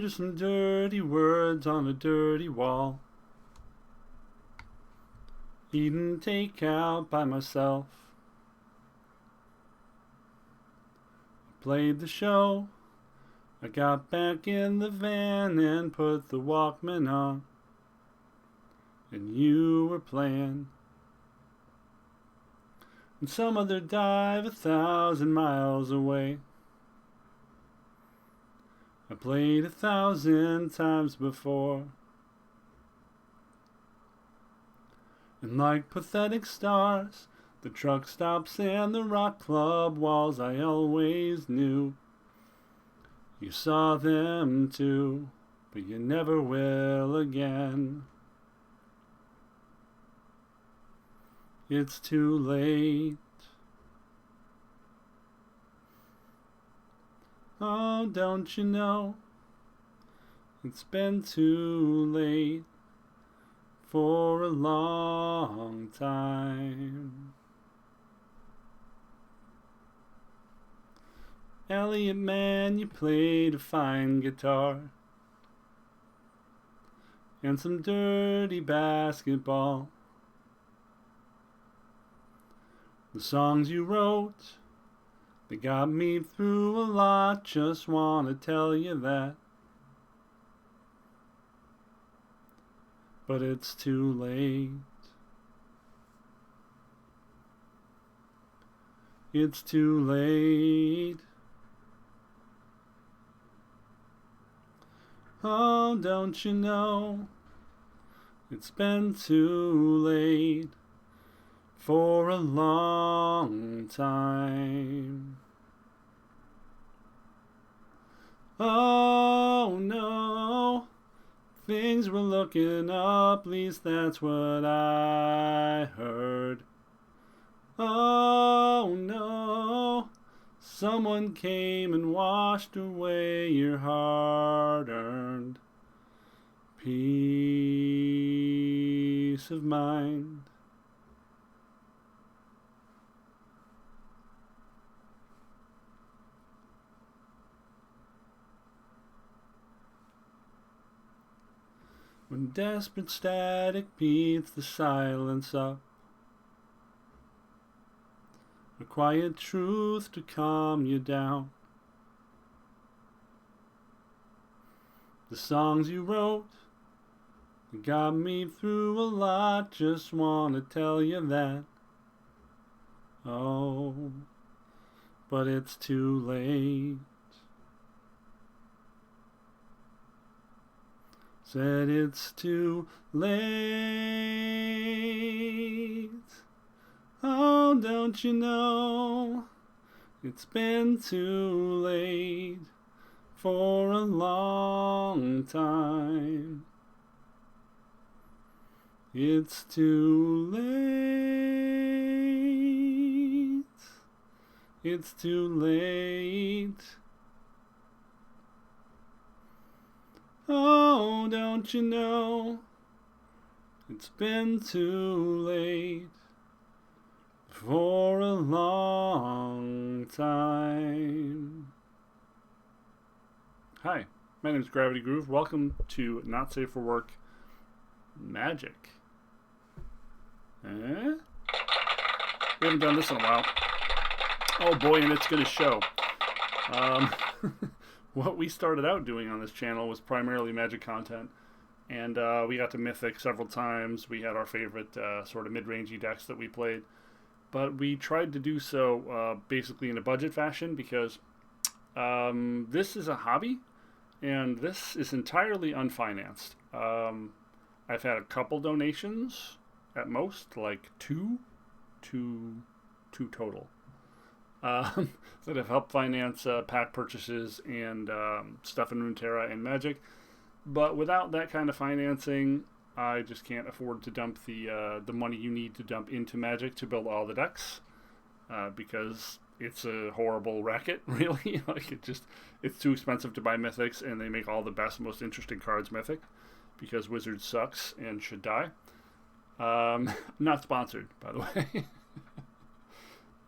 just some dirty words on a dirty wall. Eating takeout by myself. I played the show. I got back in the van and put the Walkman on. And you were playing. And some other dive 1,000 miles away. I played 1,000 times before. And like pathetic stars, the truck stops and the rock club walls, I always knew you saw them too, but you never will again. It's too late. Oh, don't you know? It's been too late for a long time. Elliot, man, you played a fine guitar and some dirty basketball. The songs you wrote, they got me through a lot, just wanna tell you that. But it's too late. It's too late. Oh, don't you know? It's been too late for a long time. Oh no, things were looking up, at least that's what I heard. Oh no, someone came and washed away your hard-earned peace of mind. When desperate static beats the silence up, a quiet truth to calm you down. The songs you wrote, they got me through a lot, just wanna tell you that. Oh, but it's too late. Said it's too late. Oh, don't you know? It's been too late for a long time. It's too late. It's too late. Oh, don't you know? It's been too late for a long time. Hi, my name is Gravity Groove. Welcome to Not Safe for Work Magic. We haven't done this in a while. Oh boy, and it's going to show. What we started out doing on this channel was primarily Magic content, and we got to Mythic several times. We had our favorite sort of mid-rangey decks that we played, but we tried to do so basically in a budget fashion because this is a hobby, and this is entirely unfinanced. I've had a couple donations at most, like two total. That have helped finance pack purchases and stuff in Runeterra and Magic. But without that kind of financing, I just can't afford to dump the money you need to dump into Magic to build all the decks, because it's a horrible racket, really. It's too expensive to buy Mythics, and they make all the best, most interesting cards Mythic, because Wizard sucks and should die. Not sponsored, by the way.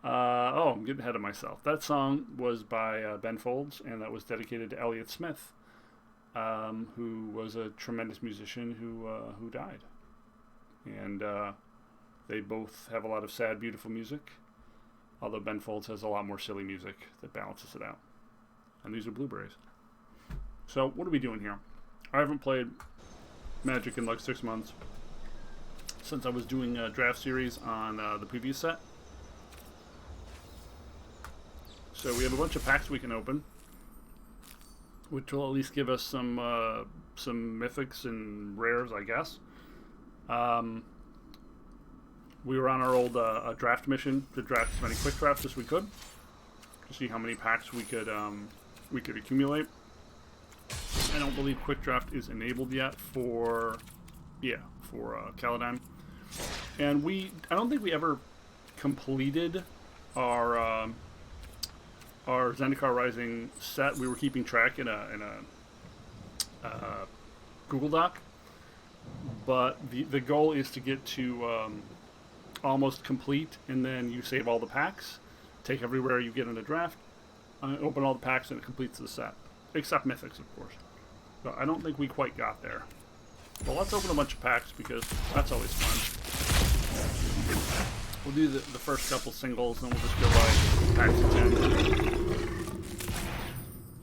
I'm getting ahead of myself. That song was by Ben Folds, and that was dedicated to Elliott Smith. who was a tremendous musician who died. And they both have a lot of sad, beautiful music, although Ben Folds has a lot more silly music that balances it out. And these are blueberries. So what are we doing here? I haven't played Magic in like 6 months since I was doing a draft series on the previous set. So we have a bunch of packs we can open, which will at least give us some mythics and rares, I guess. We were on our old draft mission to draft as many quick drafts as we could to see how many packs we could accumulate. I don't believe quick draft is enabled yet for Kaldheim, and I don't think we ever completed our Zendikar Rising set. We were keeping track in a Google Doc, but the goal is to get to almost complete, and then you save all the packs, take everywhere you get in a draft, open all the packs, and it completes the set, except mythics, of course. So I don't think we quite got there. But let's open a bunch of packs because that's always fun. We'll do the first couple singles, and then we'll just go by packs of 10.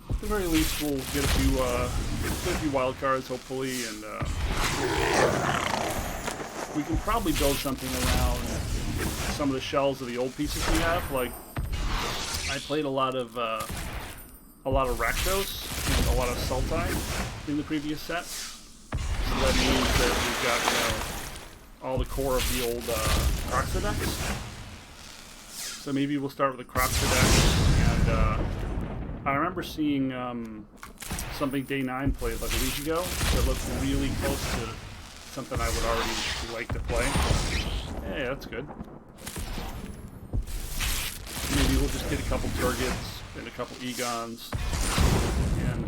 At the very least, we'll get a few wild cards, hopefully, and we can probably build something around some of the shells of the old pieces we have. Like, I played a lot of Rakdos and a lot of Sultai in the previous set. So that means that we've got, all the core of the old Kroxa decks. So maybe we'll start with the Kroxa deck. And I remember seeing something Day 9 played like a week ago that looked really close to something I would already like to play. Hey, that's good. Maybe we'll just get a couple Turgets and a couple Egons and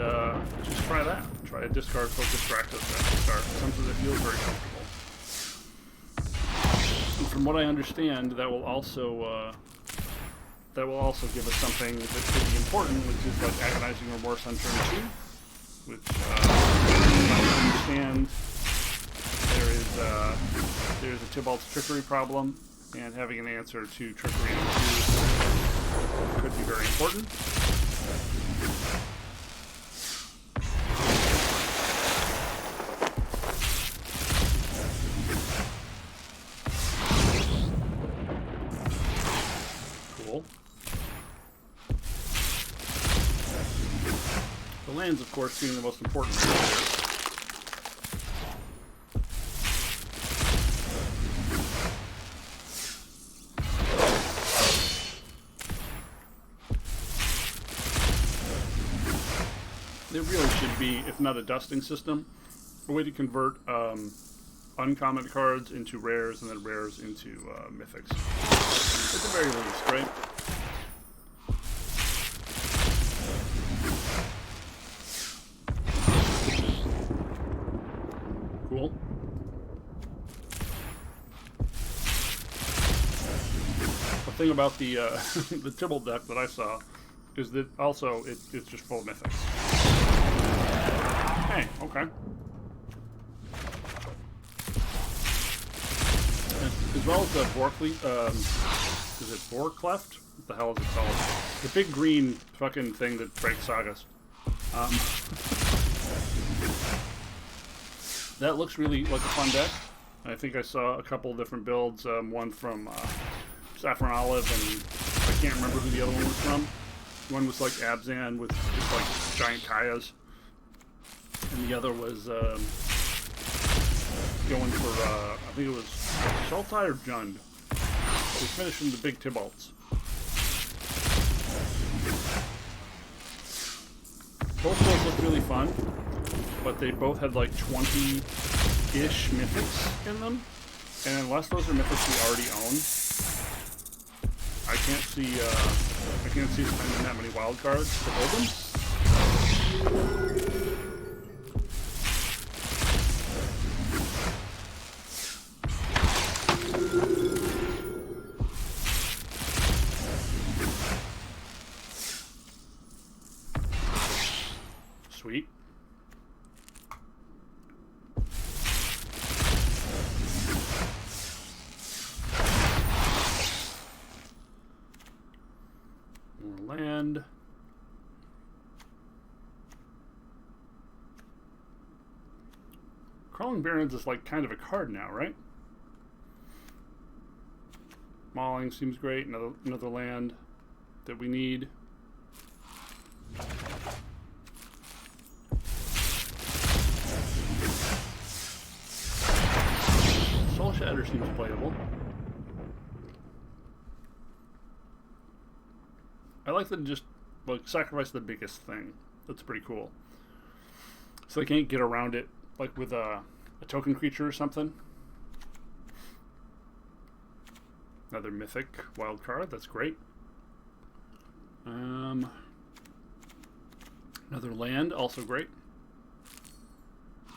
just try that. Try a discard focused Rakdos deck to start. Something that feels very comfortable. And from what I understand, that will also give us something that could be important, which is like Agonizing Remorse on turn 2, which I understand there's a Tybalt's Trickery problem, and having an answer to Trickery on 2 could be very important. Cool. The lands, of course, being the most important right here. There really should be, if not a dusting system, a way to convert uncommon cards into rares and then rares into mythics. At the very least, right? Cool. The thing about the the Tybalt deck that I saw is that also it's just full of mythics. Hey, okay. As well as the is it Vorcleft? What the hell is it called? The big green fucking thing that breaks sagas. That looks really like a fun deck. I think I saw a couple of different builds. One from Saffron Olive, and I can't remember who the other one was from. One was like Abzan with just like giant Kayas. And the other was going for, I think it was Sultai or Jund. We finished from the big Tybalts. Both those look really fun, but they both had like 20-ish mythics in them. And unless those are mythics we already own, I can't see spending that many wild cards to hold them. Sweet. Crawling Barrens is like kind of a card now, right? Mauling seems great. Another land that we need. Soul Shatter seems playable. I like them just like sacrifice the biggest thing. That's pretty cool. So they can't get around it like with a token creature or something. Another mythic wild card. That's great. Another land, also great. I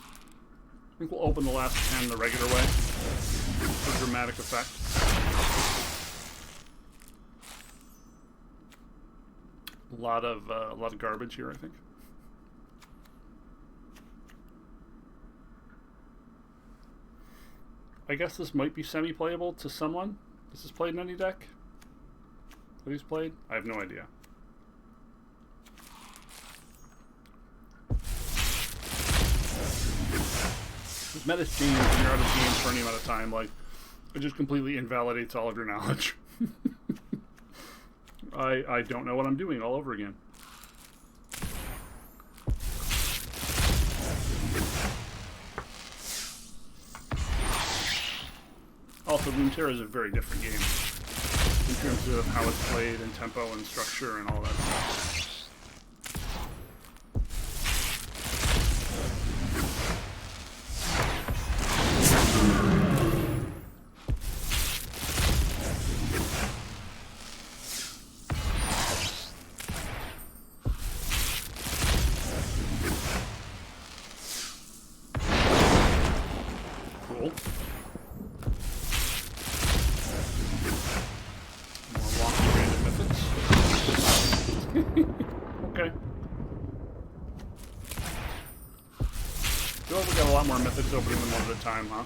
think we'll open the last 10 the regular way for dramatic effect. A lot of garbage here, I think. I guess this might be semi-playable to someone. Is this played in any deck? Are these played? I have no idea. If meta's changed and you're out of the game for any amount of time, like, it just completely invalidates all of your knowledge. I don't know what I'm doing all over again. Also, Runeterra is a very different game in terms of how it's played and tempo and structure and all that stuff. Cool. Okay. Feel like we got a lot more mythics opening them one at a time, huh?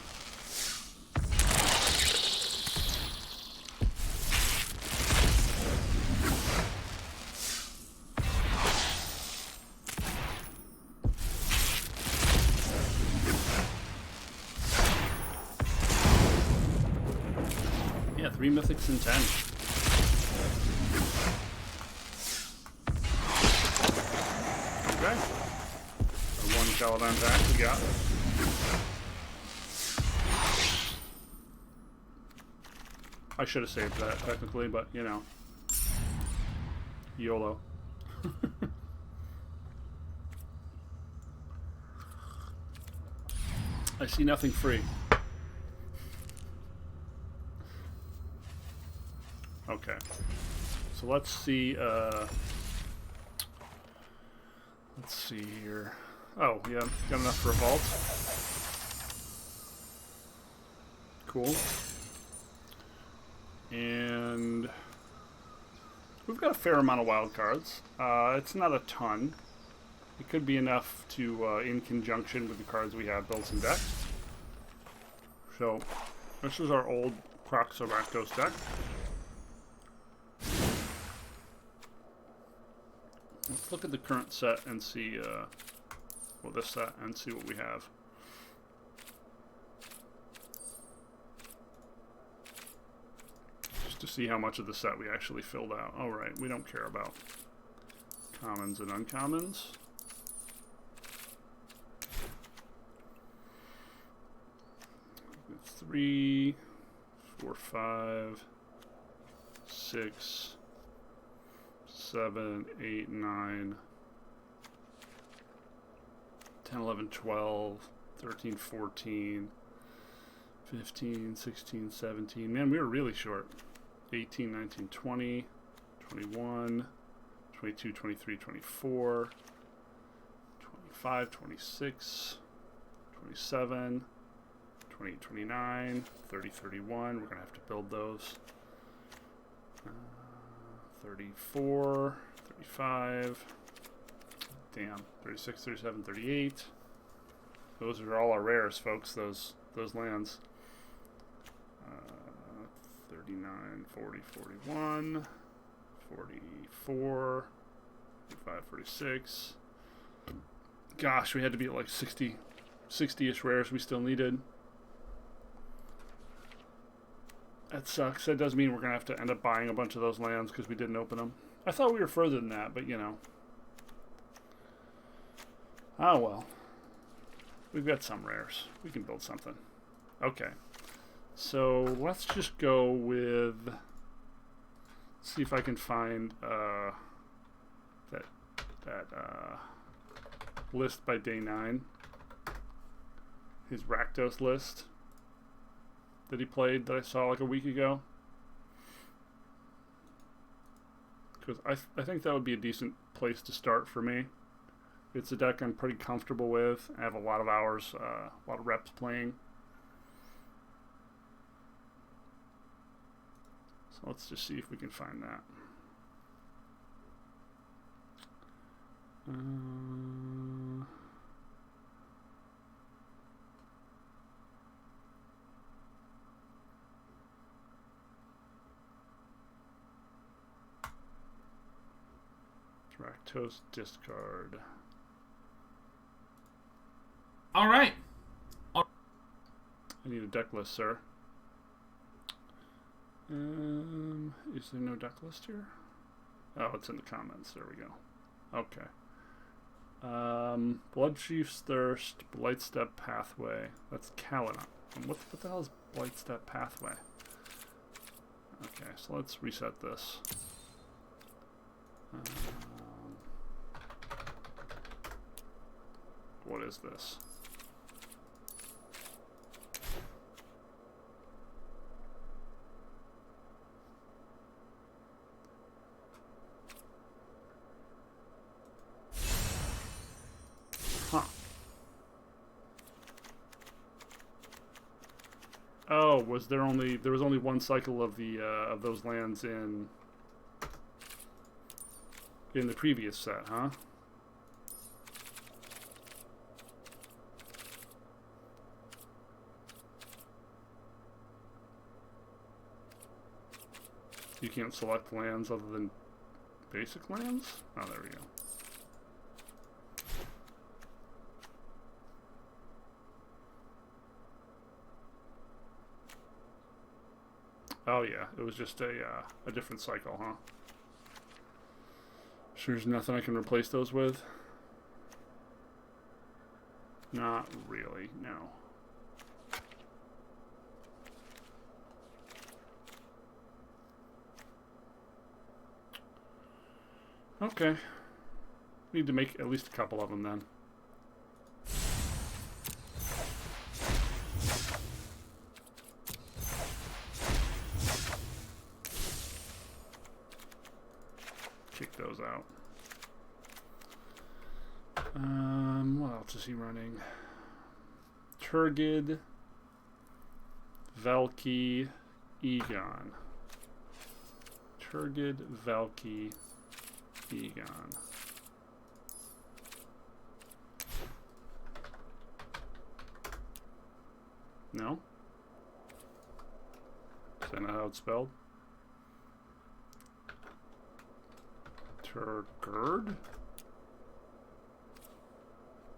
Yeah, 3 mythics in 10. Okay. One Kaldheim back we got. I should have saved that technically, but you know. YOLO. I see nothing free. Okay. So let's see here. Oh, yeah, got enough for a vault. Cool. And we've got a fair amount of wild cards. It's not a ton. It could be enough to, in conjunction with the cards we have built in deck. So, this is our old Kroxa Rakdos deck. Let's look at the current set and see, well, this set and see what we have. Just to see how much of the set we actually filled out. All right, we don't care about commons and uncommons. It's 3, 4, 5, 6, 7, 8, 9, 10, 11, 12, 13, 14, 15, 16, 17. Man, we were really short. 18, 19, 20, 21, 22, 23, 24, 25, 26, 27, 28, 29, 30, 31. We're going to have to build those. 34, 35, damn, 36, 37, 38. Those are all our rares, folks, those lands. 39, 40, 41, 44, 45, 46. Gosh, we had to be at like 60 60-ish rares we still needed. That sucks. That does mean we're going to have to end up buying a bunch of those lands because we didn't open them. I thought we were further than that, but you know. Oh well. We've got some rares. We can build something. Okay. So let's just go with... See if I can find that list by day 9. His Rakdos list that he played that I saw like a week ago. Because I think that would be a decent place to start for me. It's a deck I'm pretty comfortable with. I have a lot of hours, a lot of reps playing. So let's just see if we can find that. Rakdos Discard. All right. I need a deck list, sir. Is there no deck list here? Oh, it's in the comments. There we go. Okay. Bloodchief's Thirst, Blightstep Pathway. That's Kalina. What the hell is Blightstep Pathway? Okay, so let's reset this. What is this? Huh. Oh, there was only one cycle of the of those lands in the previous set, huh? You can't select lands other than basic lands? Oh, there we go. Oh yeah, it was just a different cycle, huh? Sure there's nothing I can replace those with? Not really, no. Okay. Need to make at least a couple of them then. Kick those out. What else is he running? Turgid, Velki, Egon. Turgid, Velki, Egon. No? Is that not how it's spelled? Turgird?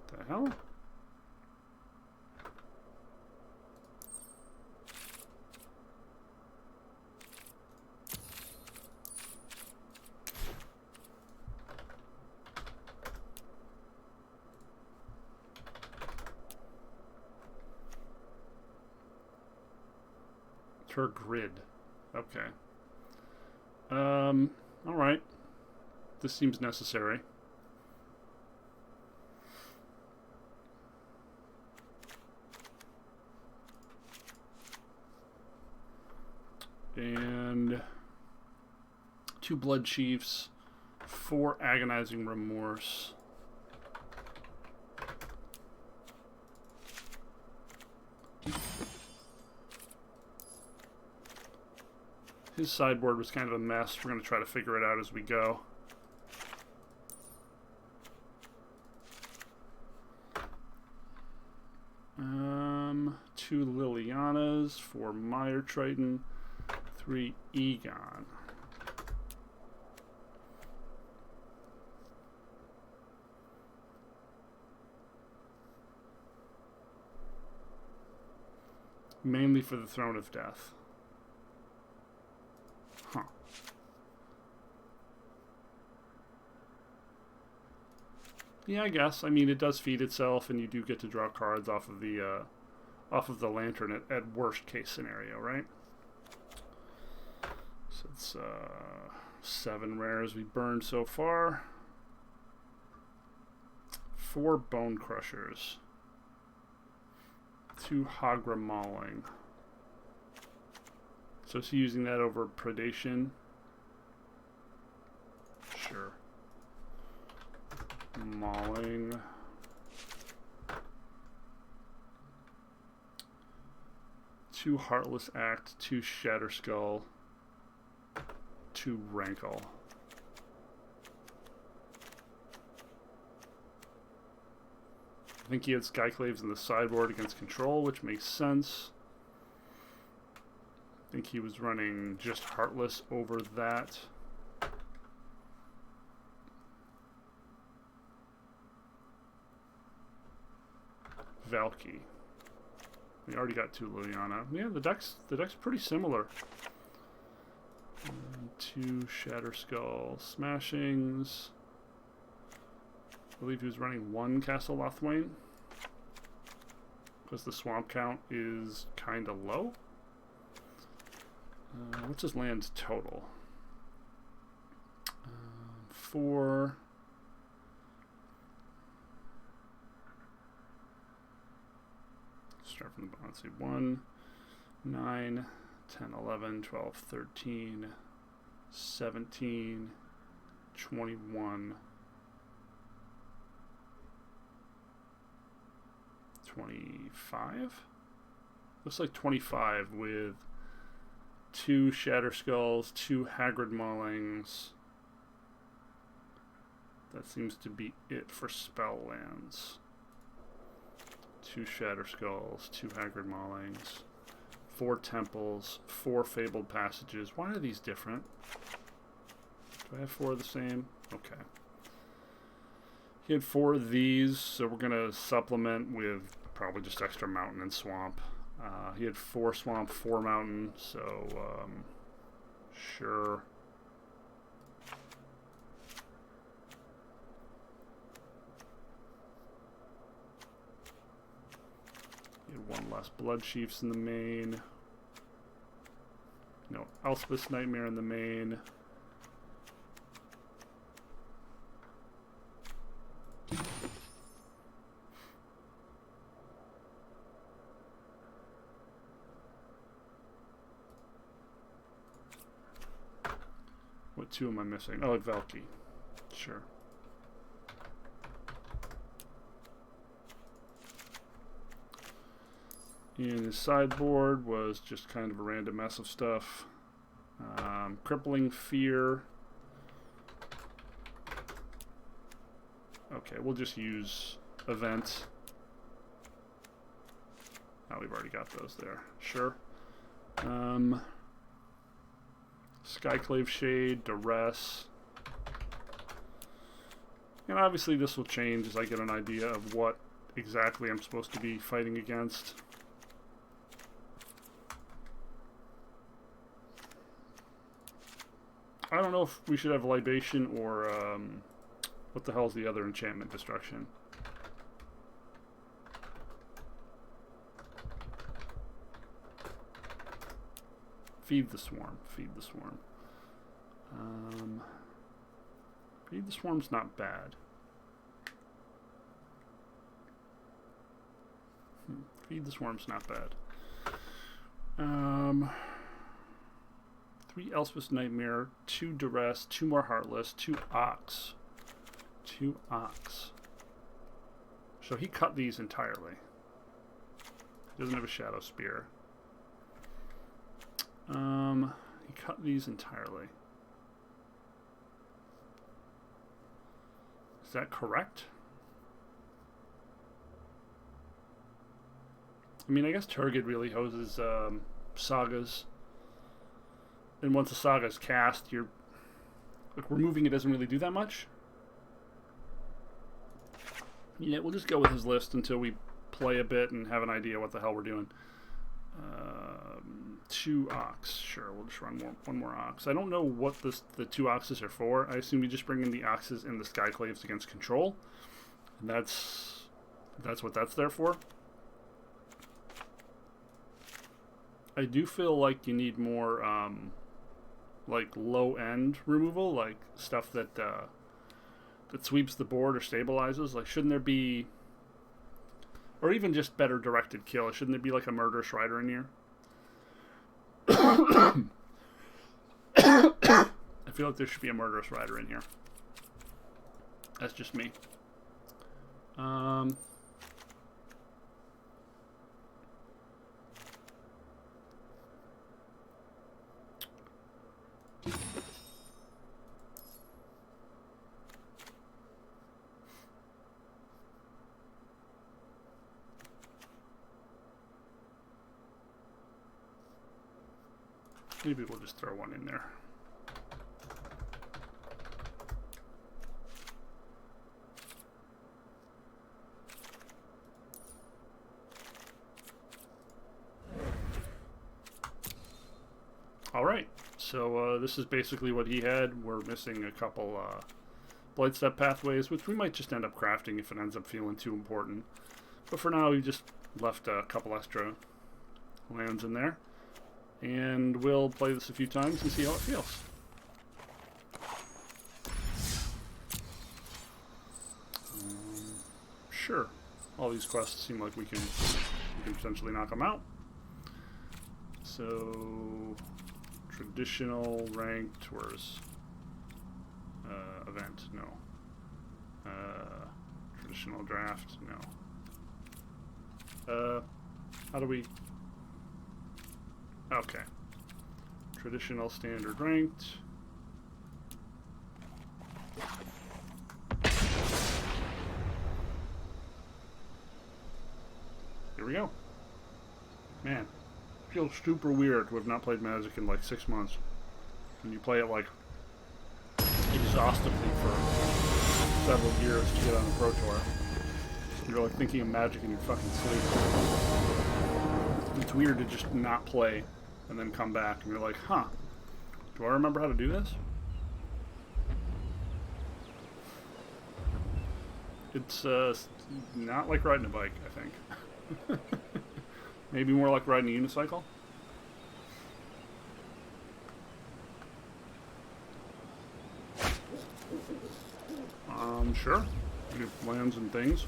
The hell? Turgrid. Okay. Alright. This seems necessary. And 2 Blood Chiefs, 4 Agonizing Remorse. His sideboard was kind of a mess. We're going to try to figure it out as we go. Two Lilianas, 4 Mire Triton, 3 Egon. Mainly for the Throne of Death. Huh. Yeah, I guess. I mean, it does feed itself, and you do get to draw cards off of the lantern at worst case scenario, right? So it's 7 rares we burned so far. 4 Bone Crushers. 2 Hagra Mauling. So is he using that over Predation? Sure. Mauling. 2 Heartless Act, 2 Shatter Skull, 2 Rankle. I think he had Skyclaves in the sideboard against Control, which makes sense. I think he was running just Heartless over that. Valky. We already got 2 Liliana. Yeah, the deck's pretty similar. 2 Shatter Skull Smashings. I believe he was running 1 Castle Lothwain, because the swamp count is kind of low. What's his land total? 4. Start from the bottom. Let's see. 1, 9, 10, 11, 12, 13, 17, 21, 25? Looks like 25 with 2 Shatter Skulls, 2 Haggard Maulings. That seems to be it for spell lands. 2 Shatter Skulls, 2 Haggard Maulings, 4 Temples, 4 Fabled Passages. Why are these different? Do I have 4 of the same? Okay. He had 4 of these, so we're going to supplement with probably just extra Mountain and Swamp. He had 4 Swamp, 4 Mountain, so sure. He had 1 less Blood Chiefs in the main. No Elspeth's Nightmare in the main. What 2 am I missing? Oh, Valky. Sure. And his sideboard was just kind of a random mess of stuff. Crippling Fear. Okay, we'll just use Event. Oh, we've already got those there. Sure. Skyclave Shade, Duress. And obviously this will change as I get an idea of what exactly I'm supposed to be fighting against. I don't know if we should have Libation or what the hell is the other enchantment? Destruction. Feed the Swarm. Feed the Swarm. Feed the Swarm's not bad. Feed the Swarm's not bad. 3 Elspeth's Nightmare, 2 Duress, 2 more Heartless, 2 Ox. 2 Ox. So he cut these entirely. He doesn't have a Shadow Spear. He cut these entirely. Is that correct? I mean, I guess Turgid really hoses sagas. And once a saga is cast, you're like, removing it doesn't really do that much. Yeah, we'll just go with his list until we play a bit and have an idea what the hell we're doing. 2 Ox. Sure, we'll just run one more Ox. I don't know what the 2 Oxes are for. I assume we just bring in the Oxes and the Skyclaves against control. And that's what that's there for. I do feel like you need more like low-end removal, like stuff that that sweeps the board or stabilizes. Like, shouldn't there be, or even just better directed kill, shouldn't there be like a Murderous Rider in here? I feel like there should be a Murderous Rider in here. That's just me. Maybe we'll just throw one in there. All right, so this is basically what he had. We're missing a couple Blightstep pathways, which we might just end up crafting if it ends up feeling too important. But for now, we just left a couple extra lands in there. And we'll play this a few times and see how it feels. Sure. All these quests seem like we can potentially knock them out. So, traditional, ranked, where's event? No. Traditional draft? No. How do we... Okay. Traditional, standard, ranked. Here we go. Man, feels super weird to have not played Magic in like 6 months. When you play it like exhaustively for several years to get on the Pro Tour. You're like thinking of Magic in your fucking sleep. It's weird to just not play and then come back and you're like, huh, do I remember how to do this? It's not like riding a bike, I think. Maybe more like riding a unicycle. Sure. We have lands and things.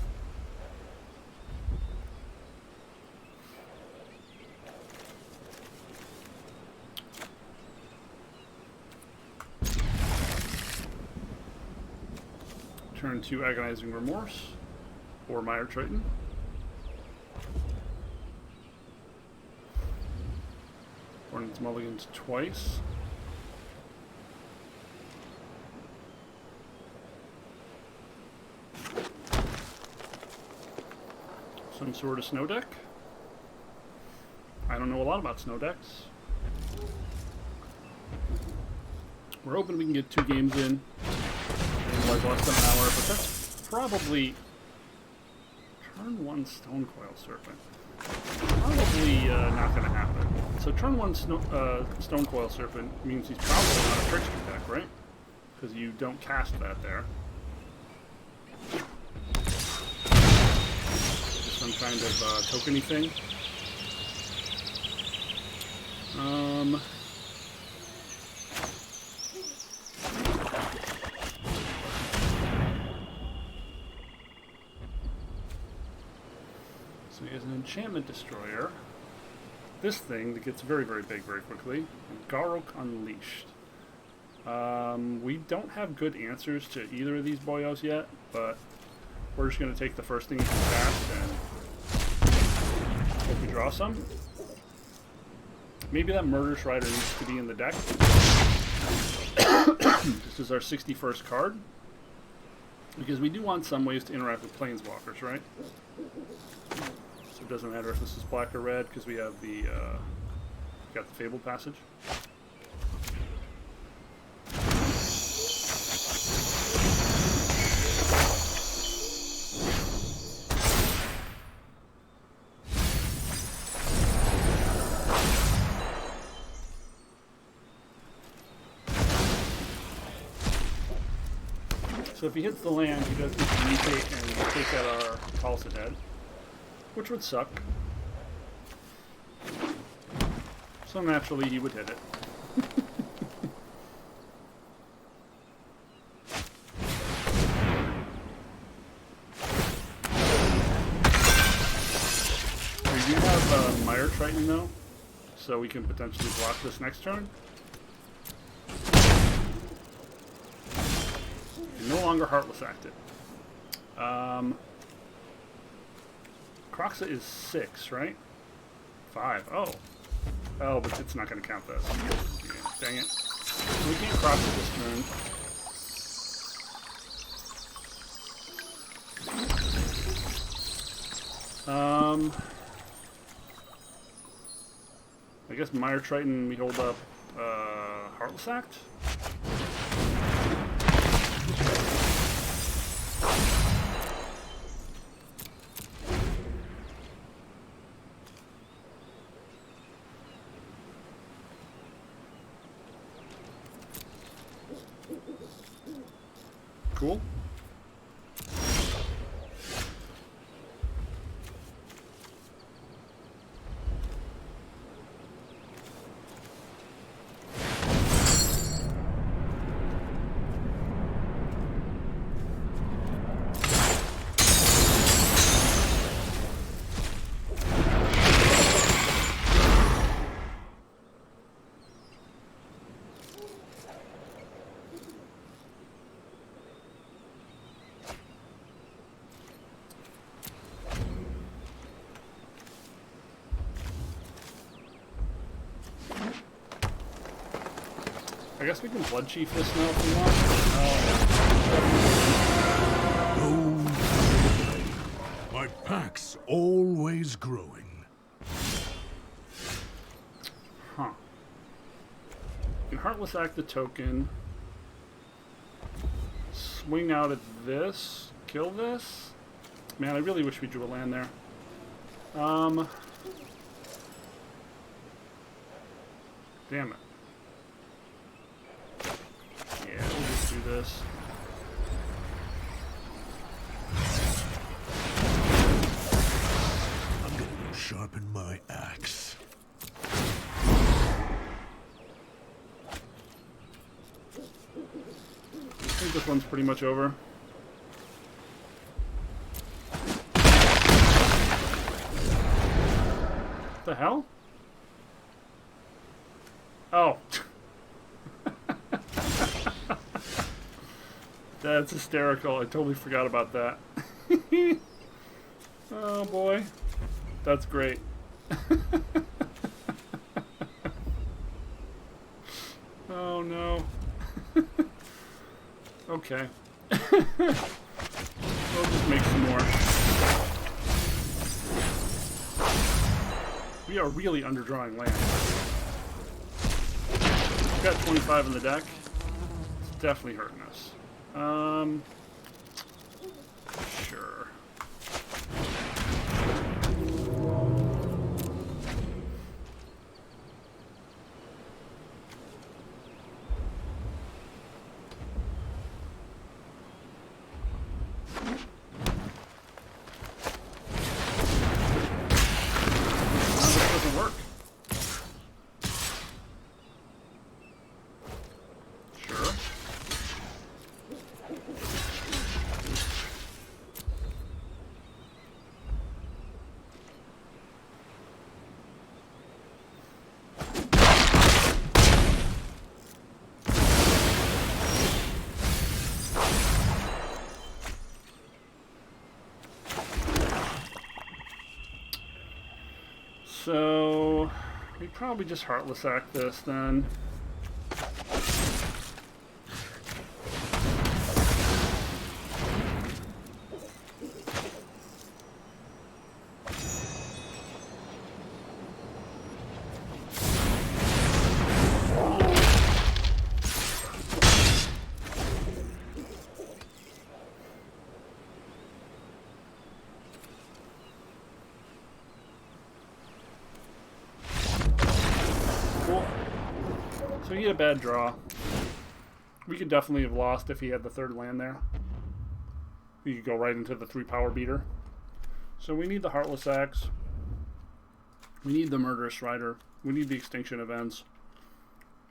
Turn to Agonizing Remorse or Mire Triton. Hornets mulligans twice. Some sort of snow deck. I don't know a lot about snow decks. We're hoping we can get 2 games in like less than an hour, but that's probably turn 1 Stonecoil Serpent. Probably not going to happen. So turn 1 Stonecoil Serpent means he's probably not a trickster deck, right? Because you don't cast that there. Just some kind of tokeny thing. So he has an Enchantment Destroyer. This thing that gets very, very big very quickly. Garruk Unleashed. We don't have good answers to either of these boyos yet, but we're just going to take the first thing we can cast and hope we draw some. Maybe that Murderous Rider needs to be in the deck. This is our 61st card. Because we do want some ways to interact with Planeswalkers, right? So it doesn't matter if this is black or red, because we have the, got the Fabled Passage. So if he hits the land, he does mutate and take out our Khalsa dead, which would suck. So naturally he would hit it. We do have Mire Triton though, so we can potentially block this next turn. And no longer Heartless active. Kroxa is 6, right? 5. Oh. Oh, but it's not going to count this. Yeah, dang it. So we can't Kroxa this turn. I guess Mire Triton, we hold up Heartless Act. Cool. I guess we can Blood Chief this now if we want. Oh, my pack's always growing. Huh. You can Heartless Act the token. Swing out at this. Kill this. Man, I really wish we drew a land there. Damn it. Yeah, we'll just do this. I'm gonna sharpen my axe. I think this one's pretty much over. What the hell? Oh. That's hysterical. I totally forgot about that. Oh boy. That's great. Oh no. Okay. We'll just make some more. We are really underdrawing land. We've got 25 in the deck. It's definitely hurting us. Sure. So, we probably just Heartless Act this then. So he had a bad draw. We could definitely have lost if he had the third land there. You could go right into the 3 power beater. So we need the Heartless Axe. We need the Murderous Rider. We need the Extinction Events.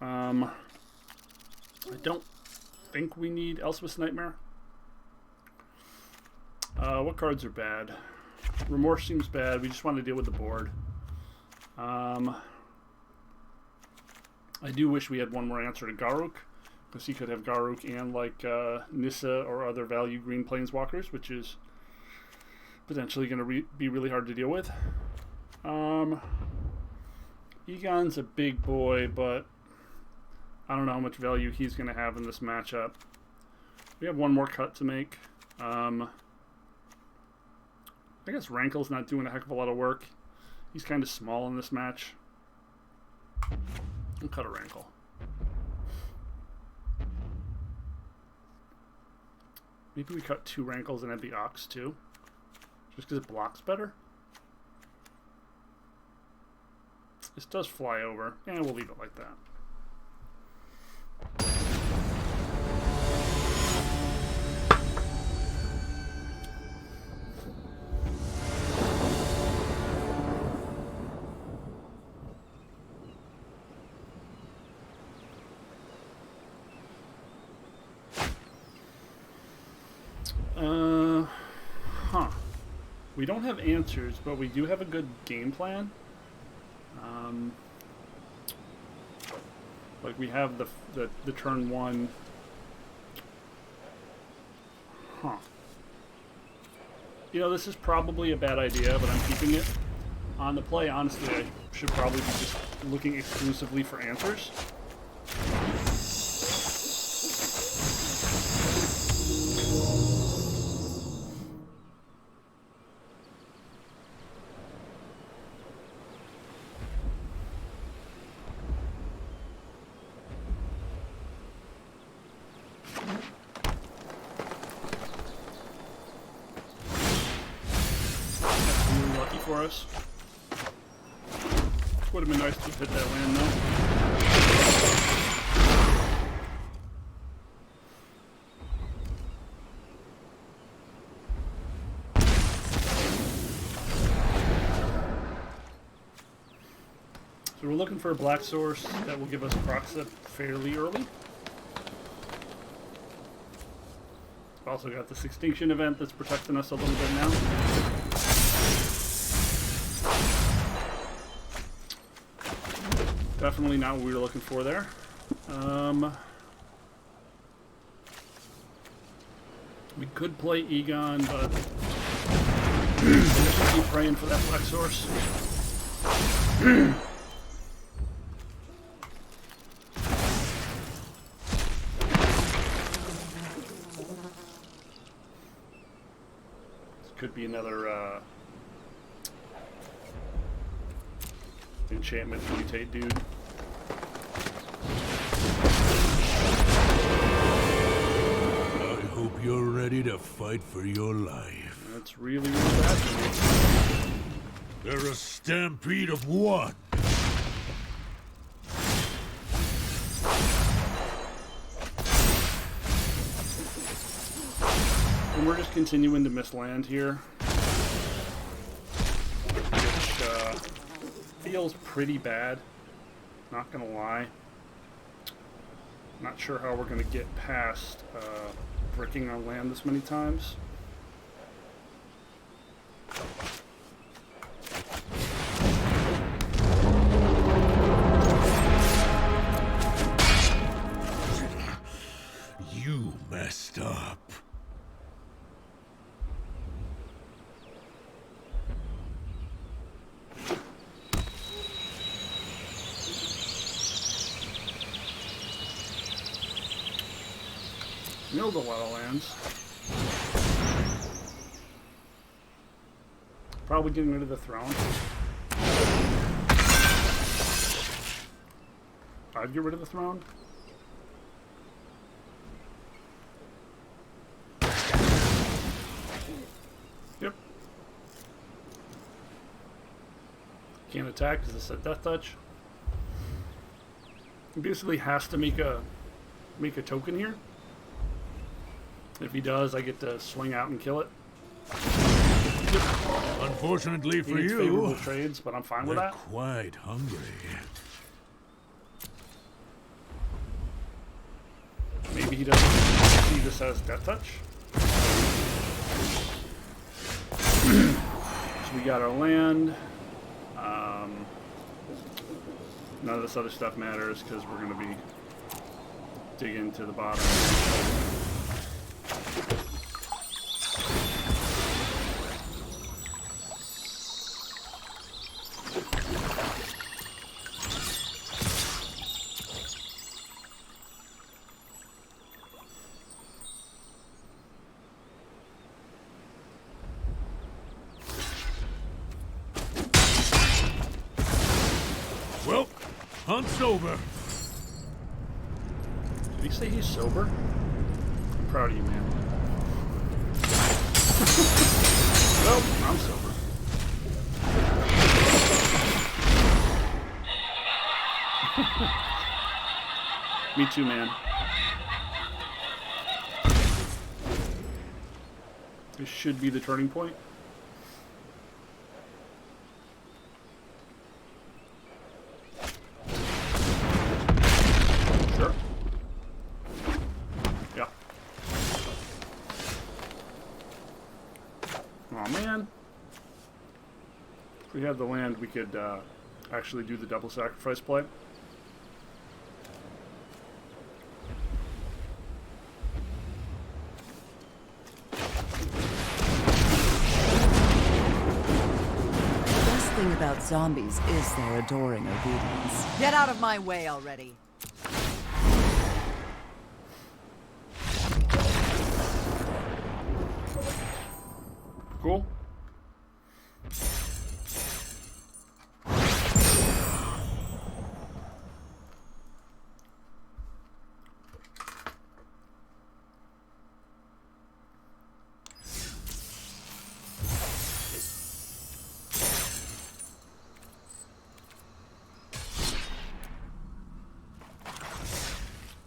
I don't think we need Elspeth's Nightmare. What cards are bad? Remorse seems bad. We just want to deal with the board. I do wish we had one more answer to Garruk, because he could have Garruk and like Nissa or other value green planeswalkers, which is potentially going to be really hard to deal with. Egon's a big boy, but I don't know how much value he's going to have in this matchup. We have one more cut to make. I guess Rankle's not doing a heck of a lot of work. He's kind of small in this match. We'll cut a Rankle. Maybe we cut 2 Rankles and add the Ox too. Just because it blocks better. This does fly over. And we'll leave it like that. We don't have answers, but we do have a good game plan. Like we have the turn 1. You know, this is probably a bad idea, but I'm keeping it. On the play, honestly, I should probably be just looking exclusively for answers. For us. Would have been nice to hit that land though. So we're looking for a black source that will give us Kroxa fairly early. Also got this Extinction event that's protecting us a little bit now. Definitely not what we were looking for there. We could play Egon, but just keep praying for that black source. This could be another enchantment mutate dude. I hope you're ready to fight for your life. That's really, really bad for me. They're a stampede of one. And we're just continuing to miss land here. Which feels pretty bad. Not gonna lie. Not sure how we're gonna get past bricking our land this many times. You messed up. Milled a lot of lands. Probably getting rid of the throne. I'd get rid of the throne. Yep. Can't attack because it's a death touch. He basically has to make a token here. If he does, I get to swing out and kill it. Unfortunately for He needs you, favorable trades, but I'm fine with they're that. quite hungry. Maybe he doesn't see this as Death Touch. So we got our land. None of this other stuff matters because we're going to be digging to the bottom. Well, hunt's over. Did he say he's sober? I'm proud of you, man. Well, I'm sober. Me too, man. This should be the turning point. Sure. Yeah. Oh man. If we had the land, we could actually do the double sacrifice play. The thing about zombies is their adoring obedience. Get out of my way already. Cool.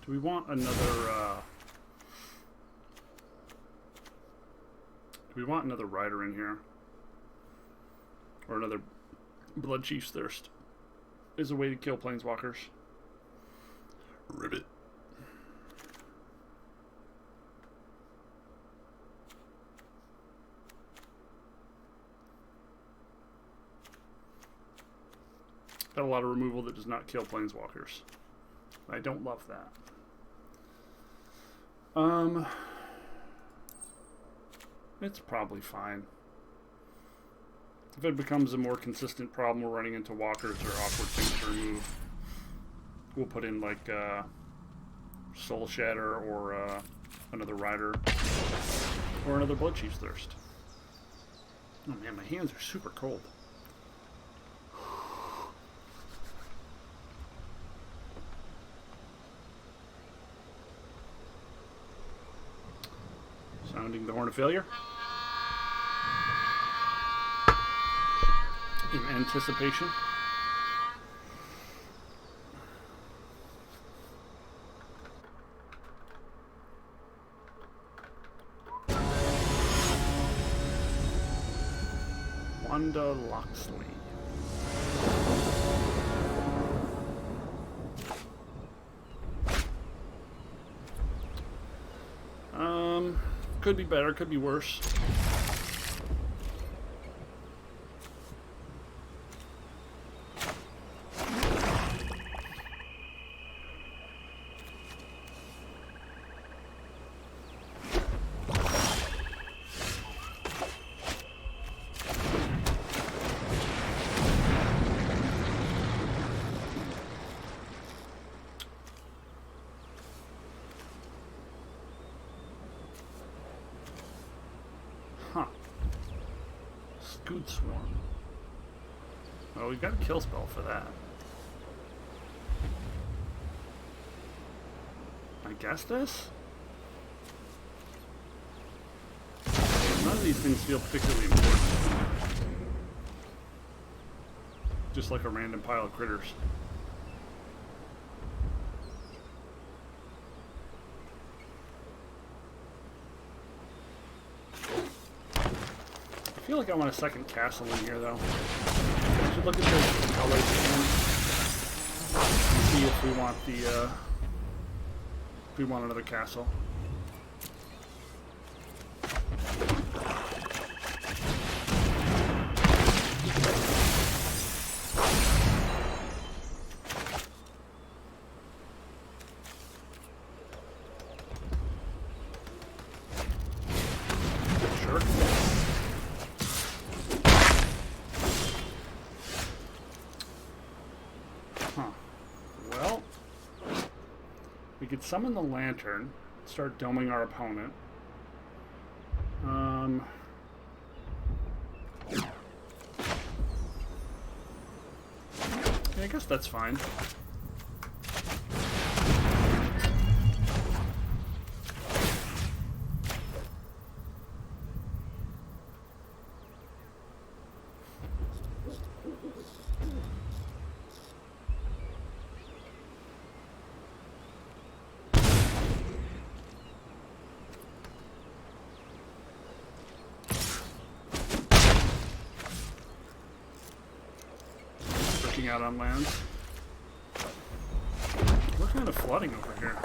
Do we want another, do we want another rider in here? Or another Blood Chief's Thirst? Is a way to kill planeswalkers. Ribbit. Got a lot of removal that does not kill planeswalkers. I don't love that. It's probably fine. If it becomes a more consistent problem, we're running into walkers or awkward things to remove, we'll put in like Soul Shatter or another Rider or another Blood Chief's Thirst. Oh man, my hands are super cold. Sounding the Horn of Failure. In anticipation. Wanda Loxley. Could be better, could be worse. Huh. Scoot Swarm. Well, we've got a kill spell for that. I guess this? None of these things feel particularly important. Just like a random pile of critters. feel like I want a second castle in here, though. I should look at the colors and see if we want the, if we want another castle. Summon the lantern, start doming our opponent. Yeah, I guess that's fine. Out on lands. We're kind of flooding over here.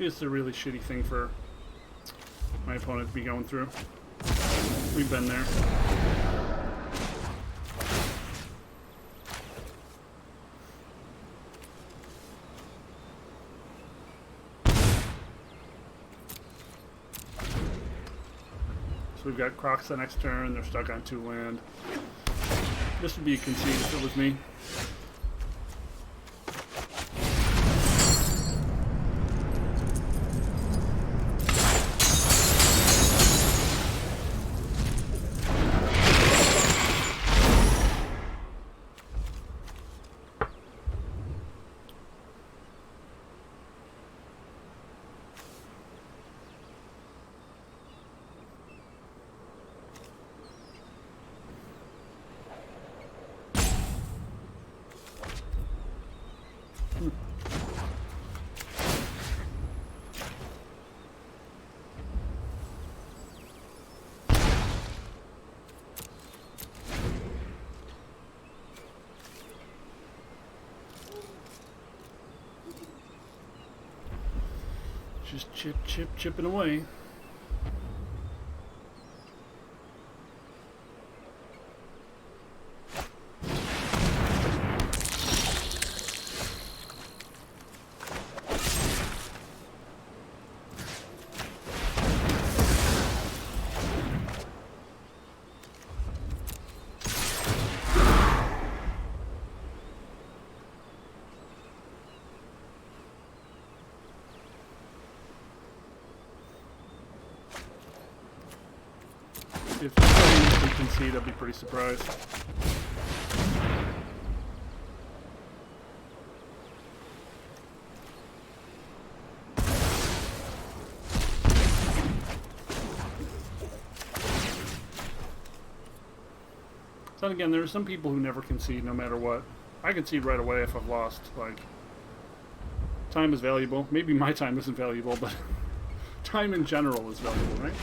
It's a really shitty thing for my opponent to be going through. We've been there. So we've got Kroxa next turn, they're stuck on 2 land. This would be a concede if it was me. Just chipping away. If we concede, I'd be pretty surprised. Then again, there are some people who never concede no matter what. I concede right away if I've lost. Like, time is valuable. Maybe my time isn't valuable, but time in general is valuable, right?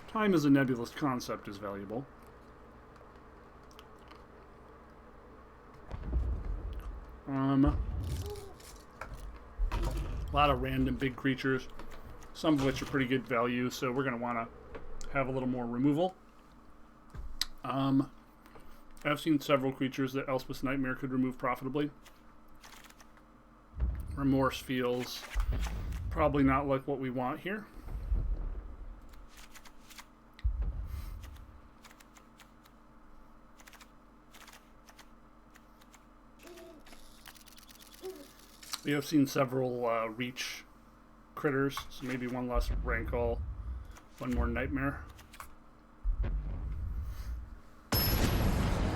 Time as a nebulous concept is valuable. A lot of random big creatures, some of which are pretty good value, so we're going to want to have a little more removal. I've seen several creatures that Elspeth's Nightmare could remove profitably. Remorse feels probably not like what we want here. We have seen several reach critters, so maybe one less rankle, one more nightmare.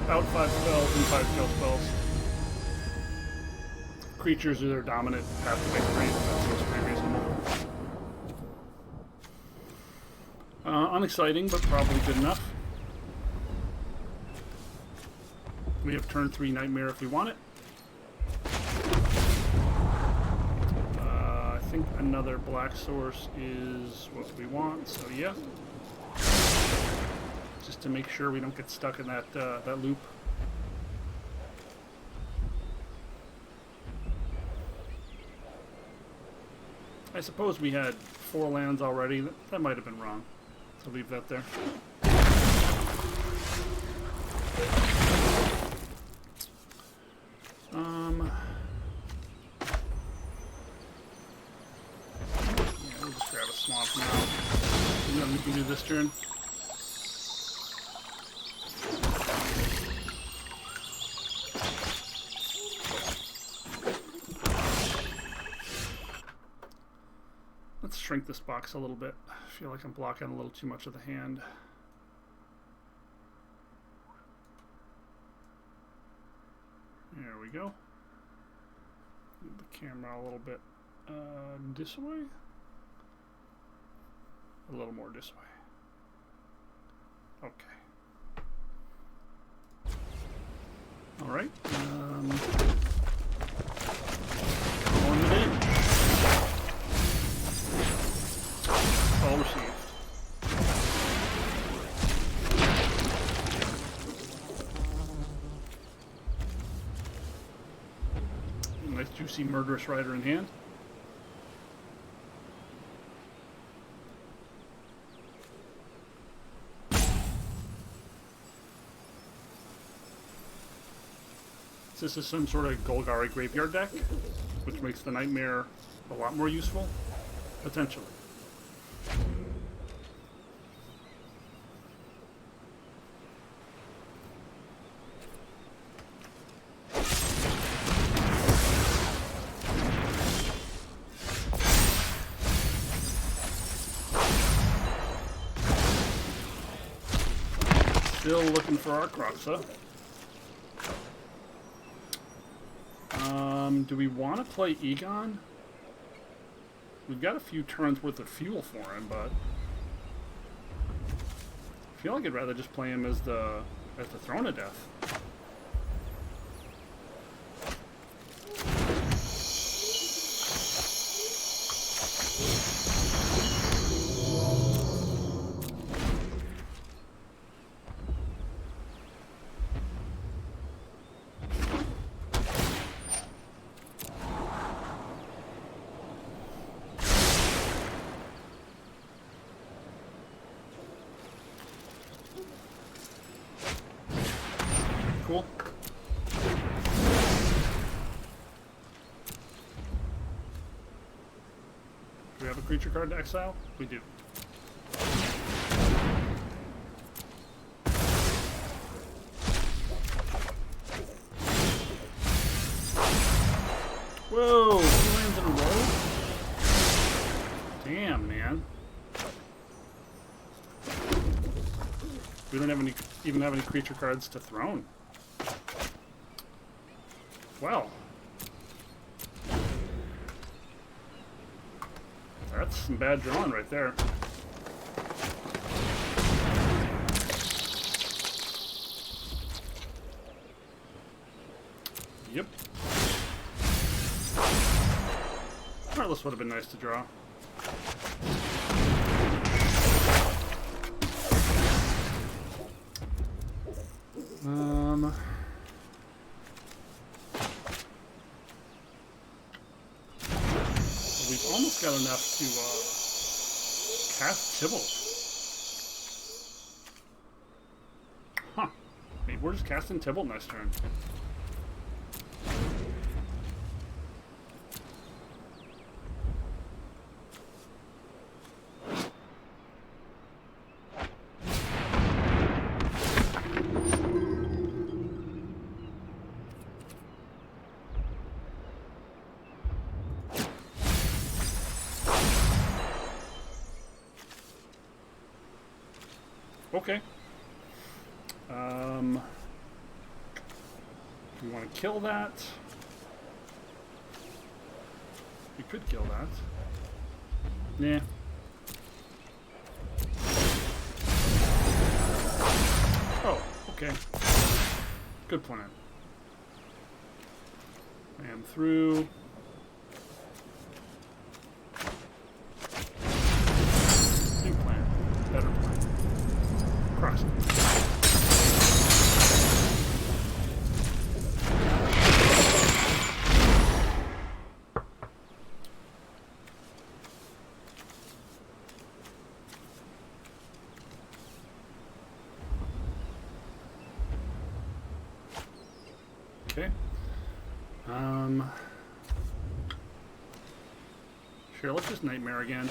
Out 5 spells and 5 skill spells. Creatures are their dominant path to victory. That seems pretty reasonable. Unexciting, but probably good enough. We have turn 3 nightmare if we want it. I think another black source is what we want, so yeah. Just to make sure we don't get stuck in that loop. I suppose we had 4 lands already. That might have been wrong. So leave that there. Yeah, we'll just grab a swamp now. Nothing we can do this turn. Let's shrink this box a little bit. I feel like I'm blocking a little too much of the hand. There we go. Move the camera a little bit this way. A little more this way. Okay. All right. On the day. All received. Nice juicy murderous rider in hand. This is some sort of Golgari graveyard deck, which makes the nightmare a lot more useful, potentially. Still looking for our Kroxa. Do we want to play Egon? We've got a few turns worth of fuel for him, but I feel like I'd rather just play him as the Throne of Death. Cool. Do we have a creature card to exile? We do. Whoa! 2 lands in a row? Damn, man. We don't have even have any creature cards to throne. Well, that's some bad drawing right there. Yep. Heartless would have been nice to draw. We've almost got enough to cast Tibble. Huh. Maybe we're just casting Tibble next turn. Okay. Do you want to kill that? You could kill that. Nah. Oh, okay. Good plan. I am through. New plan. Better plan. Kroxa. Okay. Sure, let's just nightmare again.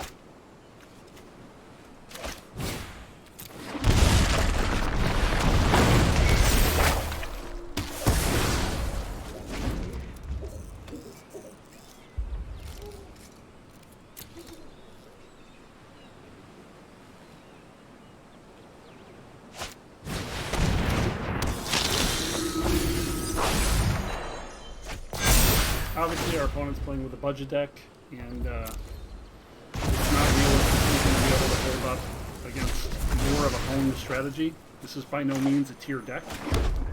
Obviously, our opponent's playing with a budget deck, and it's not realistic to be able to hold up against more of a honed strategy. This is by no means a tier deck.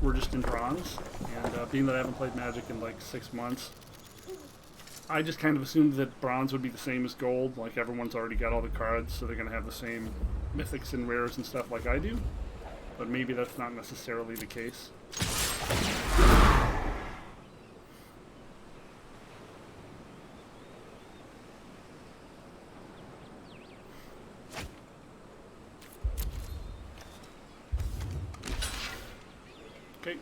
We're just in bronze, and being that I haven't played Magic in like 6 months, I just kind of assumed that bronze would be the same as gold. Like, everyone's already got all the cards, so they're going to have the same mythics and rares and stuff like I do. But maybe that's not necessarily the case. Okay.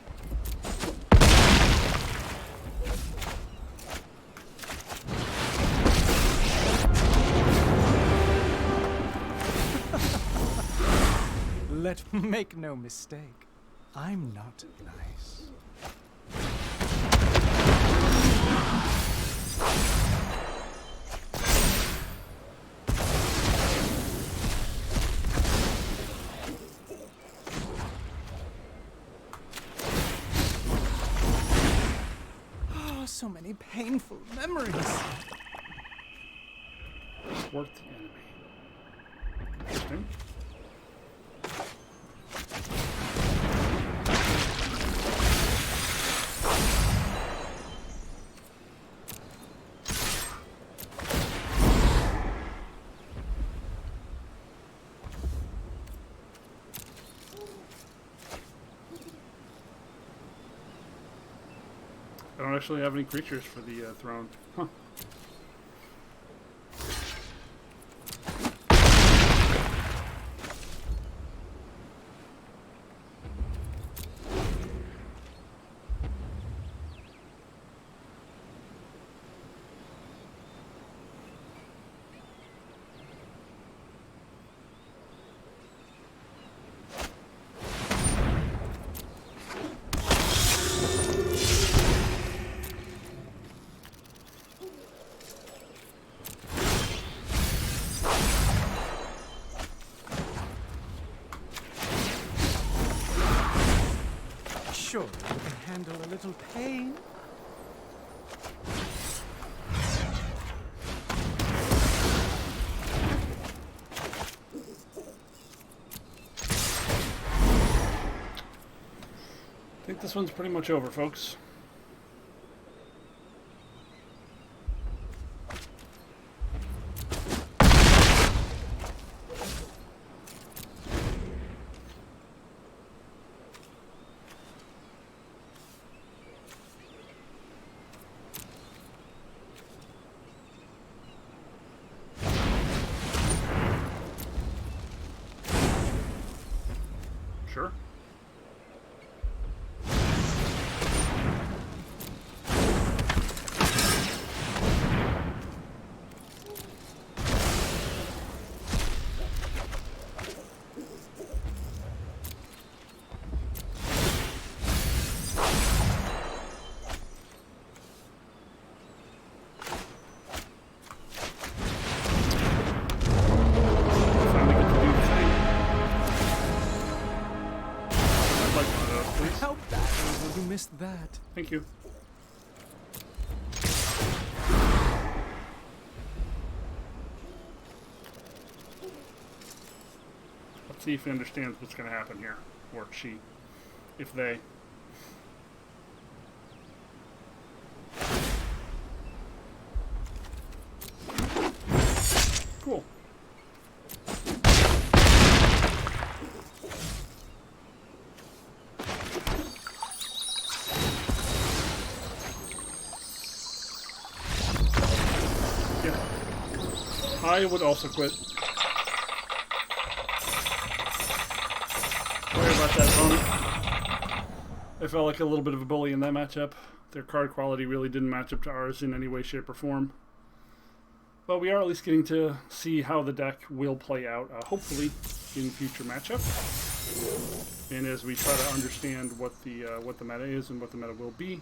Let make no mistake, I'm not nice. So many painful memories. Worth the enemy. Interesting. I don't actually have any creatures for the throne. Huh. Sure, you can handle a little pain. I think this one's pretty much over, folks. Sure. Finally get to do the thing. missed that. Thank you. Let's see if he understands what's going to happen here. Or she. If they. Cool. Yeah. I would also quit. Sorry about that, Tony. I felt like a little bit of a bully in that matchup. Their card quality really didn't match up to ours in any way, shape, or form. But we are at least getting to see how the deck will play out, hopefully, in future matchups. And as we try to understand what the meta is and what the meta will be,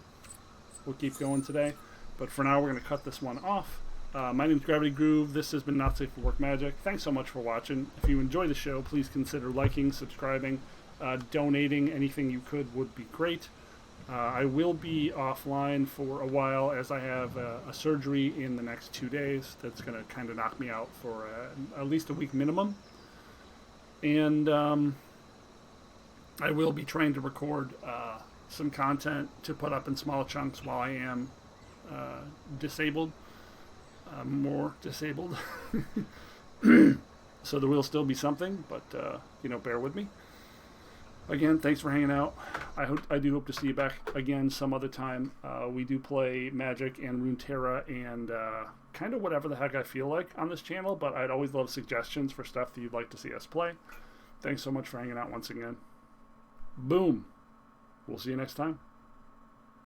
we'll keep going today. But for now, we're going to cut this one off. My name is Gravity Groove. This has been Not Safe for Work Magic. Thanks so much for watching. If you enjoy the show, please consider liking, subscribing, donating. Anything you could would be great. I will be offline for a while as I have a surgery in the next 2 days that's going to kind of knock me out for at least a week minimum. And I will be trying to record some content to put up in small chunks while I am disabled, more disabled. So there will still be something, but bear with me. Again, thanks for hanging out. I do hope to see you back again some other time. We do play Magic and Runeterra and kind of whatever the heck I feel like on this channel, but I'd always love suggestions for stuff that you'd like to see us play. Thanks so much for hanging out once again. Boom. We'll see you next time.